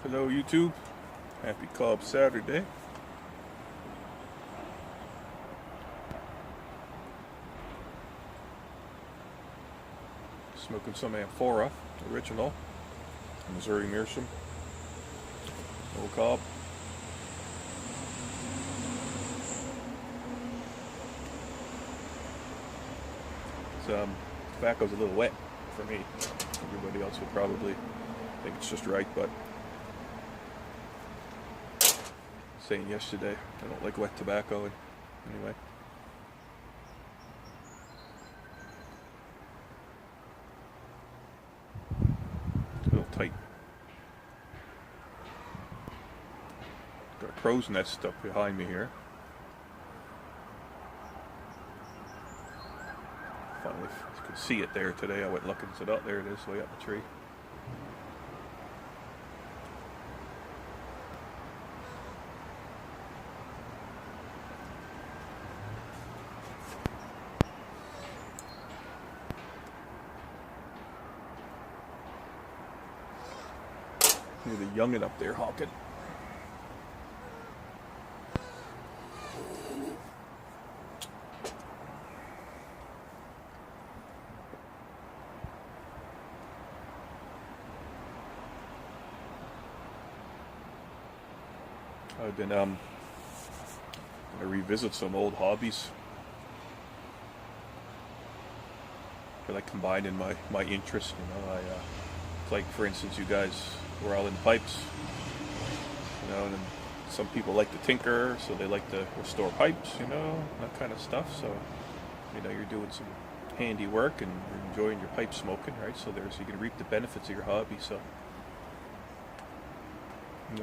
Hello YouTube, happy Cobb Saturday. Smoking some Amphora, original, Missouri Meerschaum, old Cobb. Tobacco's a little wet for me. Everybody else would probably think it's just right, but saying yesterday, I don't like wet tobacco anyway. A little tight. Got a crow's nest up behind me here. Finally, you can see it there today. I went looking and said, oh, there it is, way up the tree. Hear the youngin' up there honking. I've been gonna revisit some old hobbies. I like combining my interests. Like for instance, you guys were all in pipes, and some people like to tinker, so they like to restore pipes, that kind of stuff. So, you're doing some handy work and you're enjoying your pipe smoking, right? So you can reap the benefits of your hobby. So,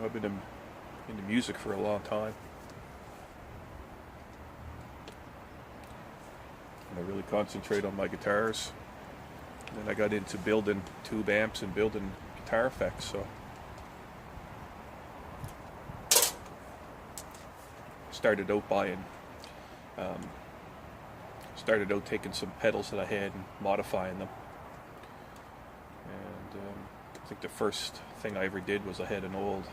I've been into music for a long time. And I really concentrate on my guitars. And then I got into building tube amps and building guitar effects. So started out taking some pedals that I had and modifying them. And I think the first thing I ever did was I have an old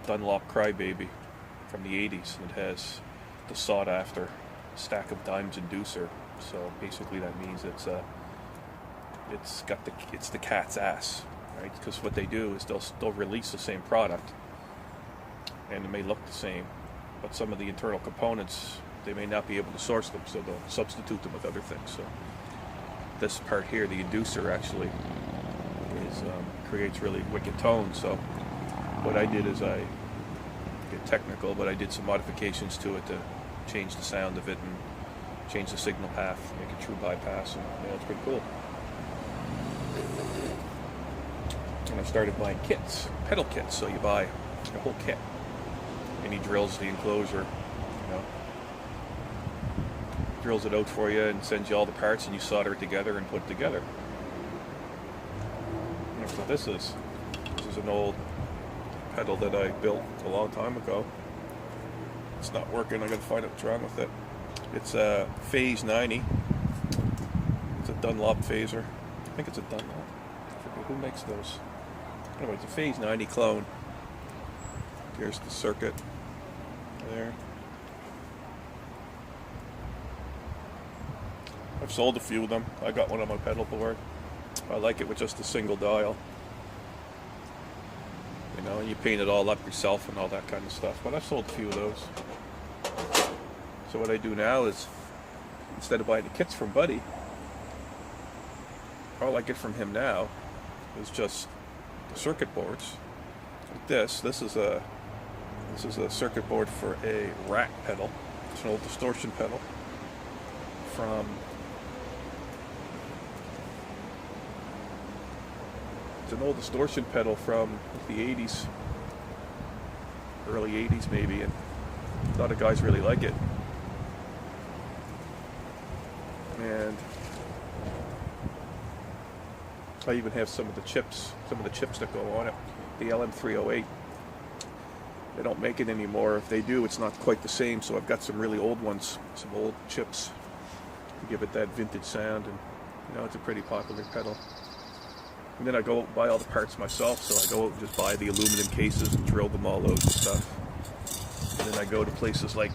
Dunlop Crybaby from the 80s, and it has the sought after stack of dimes inducer. So basically that means it's the cat's ass, right? Because what they do is they'll release the same product, and it may look the same, but some of the internal components they may not be able to source them, so they'll substitute them with other things. So this part here, the inducer, actually creates really wicked tones. So what I did is I get technical, but I did some modifications to it to change the sound of it and change the signal path, make it true bypass, and it's pretty cool. And I started buying kits, pedal kits. So you buy a whole kit, and he drills the enclosure, drills it out for you and sends you all the parts, and you solder it together and put it together. And that's what this is. This is an old pedal that I built a long time ago. It's not working. I gotta find out what's wrong with it. It's a Phase 90. It's a Dunlop phaser. I think it's a Dunlop. I forget who makes those. Anyway, it's a Phase 90 clone. Here's the circuit there. I've sold a few of them. I got one on my pedal board. I like it with just a single dial. And you paint it all up yourself and all that kind of stuff. But I've sold a few of those. So what I do now is, instead of buying the kits from Buddy, all I get from him now is just the circuit boards. Like this. This is a circuit board for a rack pedal. It's an old distortion pedal from the 80s, early 80s maybe, and a lot of guys really like it. And I even have some of the chips that go on it. The LM308. They don't make it anymore. If they do, it's not quite the same. So I've got some really old ones, some old chips to give it that vintage sound, and it's a pretty popular pedal. And then I go out and buy all the parts myself, so I go out and just buy the aluminum cases and drill them all out and stuff. And then I go to places like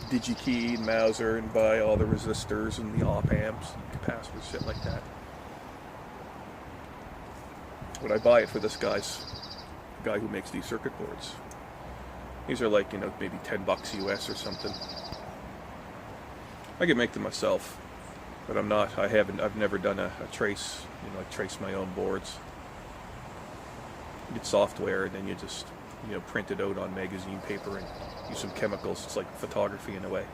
DigiKey and Mauser and buy all the resistors and the op amps and capacitors, shit like that. But I buy it for this guy who makes these circuit boards. These are like, maybe $10 US or something. I can make them myself, but I've never done a trace, trace my own boards. You get software and then you just, print it out on magazine paper and use some chemicals. It's like photography in a way.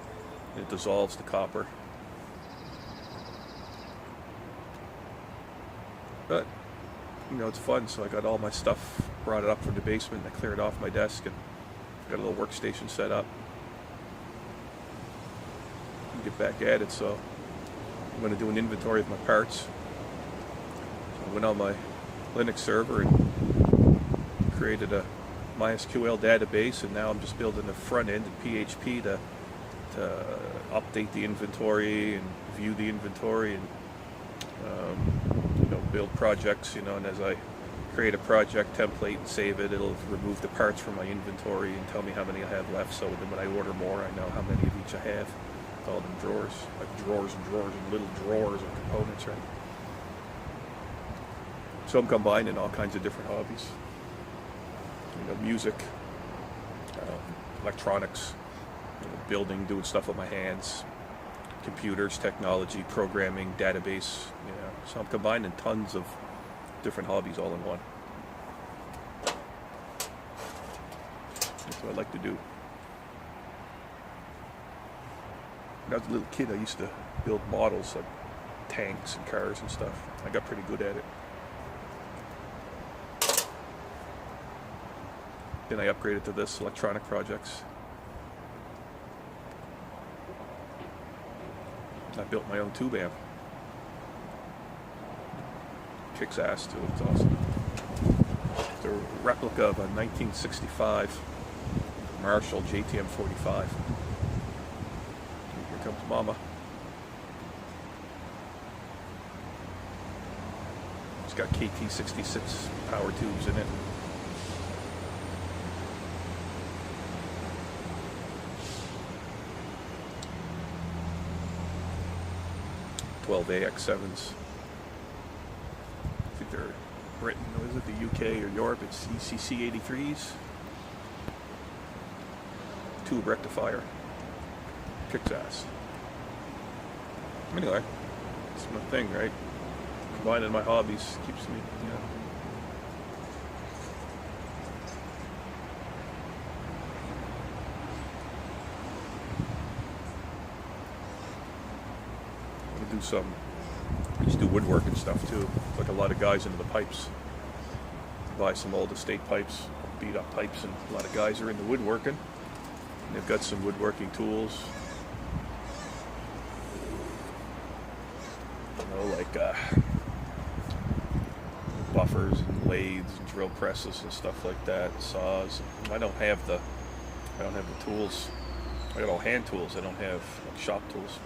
And it dissolves the copper. But, it's fun, so I got all my stuff, brought it up from the basement, and I cleared off my desk and got a little workstation set up. Get back at it, so I'm going to do an inventory of my parts. So I went on my Linux server and created a MySQL database, and now I'm just building the front end in PHP to update the inventory and view the inventory and build projects, and as I create a project template and save it, it'll remove the parts from my inventory and tell me how many I have left, so then when I order more, I know how many of each I have. All them drawers, like drawers and drawers and little drawers of components, right? So I'm combining all kinds of different hobbies. Music, electronics, building, doing stuff with my hands, computers, technology, programming, database, So I'm combining tons of different hobbies all in one. That's what I like to do. When I was a little kid, I used to build models like tanks and cars and stuff. I got pretty good at it. Then I upgraded to this, electronic projects. I built my own tube amp. Kicks ass too, it's awesome. It's a replica of a 1965 Marshall JTM 45. Here comes Mama. It's got KT66 power tubes in it. AX7s. I think they're Britain, or is it the UK or Europe? It's ECC 83s. Tube rectifier. Kicks ass. Anyway, it's my thing, right? Combining my hobbies keeps me, I used to do woodworking stuff too. Like a lot of guys into the pipes. Buy some old estate pipes, beat up pipes, and a lot of guys are into woodworking. And they've got some woodworking tools. Like buffers and lathes and drill presses and stuff like that, saws. I don't have the tools. I got all hand tools. I don't have like shop tools.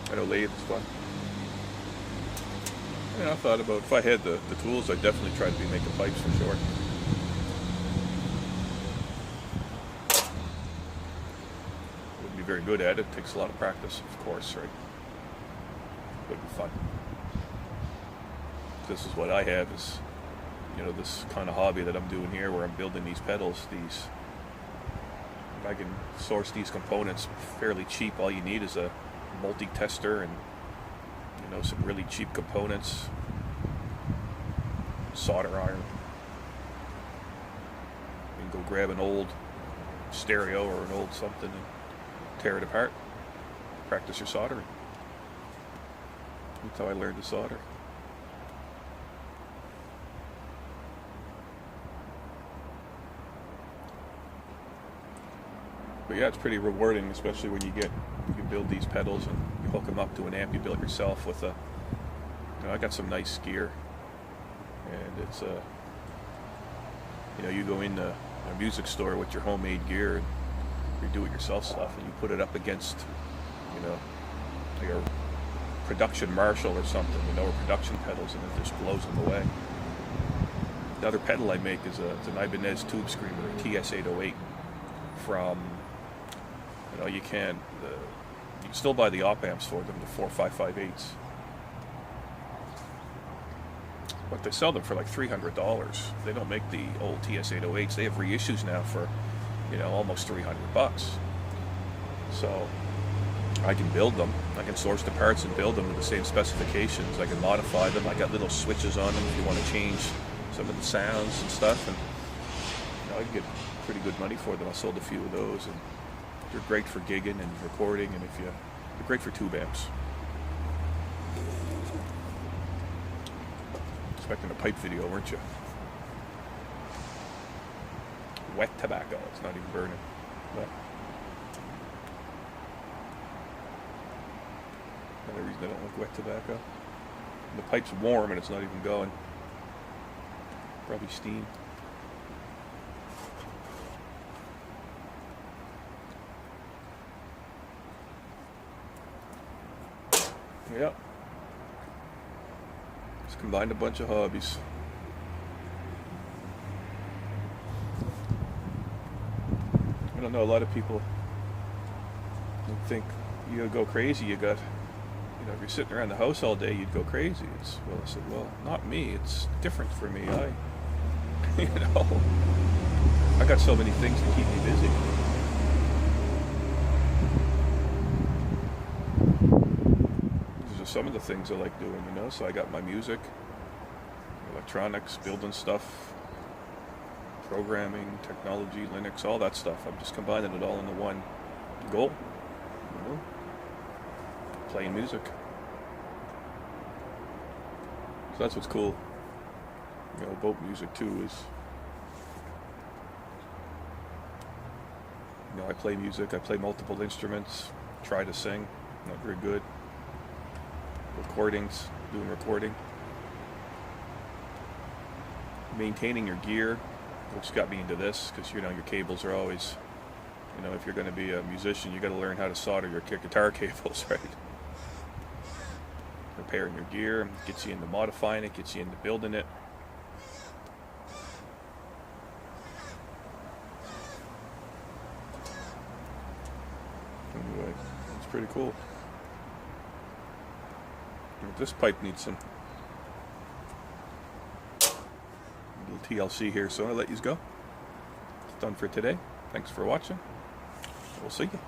I know lathe is fun. I thought about if I had the tools, I'd definitely try to be making pipes for sure. Wouldn't be very good at it. It takes a lot of practice, of course, right? Would be fun. This is what I have is, this kind of hobby that I'm doing here where I'm building these pedals. I can source these components fairly cheap. All you need is a multi-tester and some really cheap components, solder iron. You can go grab an old stereo or an old something and tear it apart, practice your soldering. That's how I learned to solder. But yeah, it's pretty rewarding, especially when you can build these pedals and you hook them up to an amp you built yourself with I got some nice gear, and it's you go into a music store with your homemade gear and your do-it-yourself stuff, and you put it up against, you know, like a production Marshall or something, you know, or production pedals, and it just blows them away. The other pedal I make is it's an Ibanez Tube Screamer, a TS808 from, you know, you can still buy the op amps for them, the 4558s. But they sell them for like $300. They don't make the old TS808s. They have reissues now for, you know, almost $300. So I can build them. I can source the parts and build them to the same specifications. I can modify them. I got little switches on them if you want to change some of the sounds and stuff. And you know, I can get pretty good money for them. I sold a few of those, and they're great for gigging and recording. And they're great for tube amps. Expecting a pipe video, weren't you? Wet tobacco. It's not even burning. But another reason I don't like wet tobacco. The pipe's warm and it's not even going. Probably steam. Yep. Just combined a bunch of hobbies. I don't know, a lot of people think you gotta go crazy. You got, you know, if you're sitting around the house all day, you'd go crazy. Well, I said, well, not me. It's different for me. You know, I got so many things to keep me busy. These are some of the things I like doing, you know. So I got my music, electronics, building stuff, programming, technology, Linux, all that stuff. I'm just combining it all into one goal, you know, playing music. So that's what's cool, you know, about music too, is, you know, I play music, I play multiple instruments, try to sing, not very good. Recordings, doing recording. Maintaining your gear, which got me into this, because, you know, your cables are always, you know, if you're going to be a musician, you got to learn how to solder your guitar cables, right? Repairing your gear gets you into modifying it, gets you into building it. Anyway, it's pretty cool. This pipe needs some little TLC here, so I'll let you go. It's done for today. Thanks for watching. We'll see you.